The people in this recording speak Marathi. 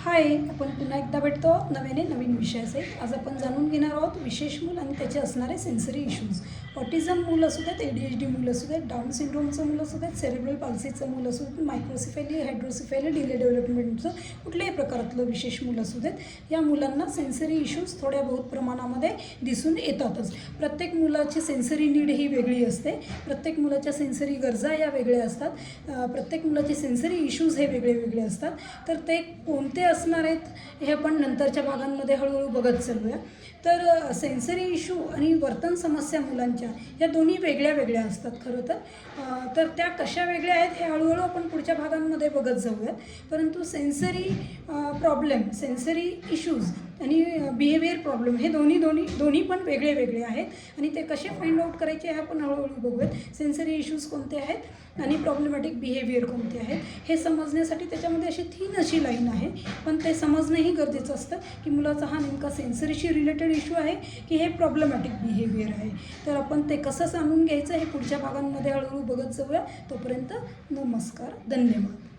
हाय, आपण पुन्हा एकदा भेटतो नव्याने नवीन विषयाचे. आज आपण जाणून घेणार आहोत विशेष मूल आणि त्याचे असणारे सेन्सरी इश्यूज. ऑटिझम मूल असू देत, ADHD मूल असू देत, डाऊन सिंड्रोमचं मूल असू देत, सेरेब्रल पाल्सीचं मूल असू देत, मायक्रोसिफेली, हायड्रोसिफेली, डिले डेव्हलपमेंटचं कुठल्याही प्रकारातलं विशेष मूल असू देत, या मुलांना सेन्सरी इश्यूज थोड्या बहुत प्रमाणामध्ये दिसून येतातच. प्रत्येक मुलाची सेन्सरी नीड ही वेगळी असते. प्रत्येक मुलाच्या सेन्सरी गरजा या वेगळ्या असतात. प्रत्येक मुलाचे सेन्सरी इश्यूज हे वेगळे वेगळे असतात. तर ते कोणते असणार आहेत हे आपण नंतरच्या भागांमध्ये हळूहळू बघत चालूया. तर सेन्सरी इश्यू आणि वर्तन समस्या मुलांच्या या दोन्ही वेगळ्या वेगळ्या असतात खरं तर त्या कशा वेगळ्या आहेत हे हळूहळू आपण पुढच्या भागांमध्ये बघत जाऊयात. परंतु सेन्सरी प्रॉब्लेम, सेन्सरी इश्यूज आणि बिहेवियर प्रॉब्लेम हे दोन्ही पण वेगळे वेगळे आहेत आणि ते कसे फाइंड आउट करायचे हे आपण हळूहळू बघूयात. सेन्सरी इश्यूज कोणते आहेत आणि प्रॉब्लेमॅटिक बिहेवियर कोणते आहेत हे समजण्यासाठी त्याच्यामध्ये अशी थीन अशी लाईन आहे, पण ते समजणंही गरजेचं असतं की मुलाचा हा नेमका सेन्सरीशी रिलेटेड इश्यू आहे की हे प्रॉब्लेमॅटिक बिहेवियर आहे. तर आपण ते कसं जाणून घ्यायचं हे पुढच्या भागांमध्ये हळूहळू बघत जाऊया. तोपर्यंत नमस्कार, धन्यवाद.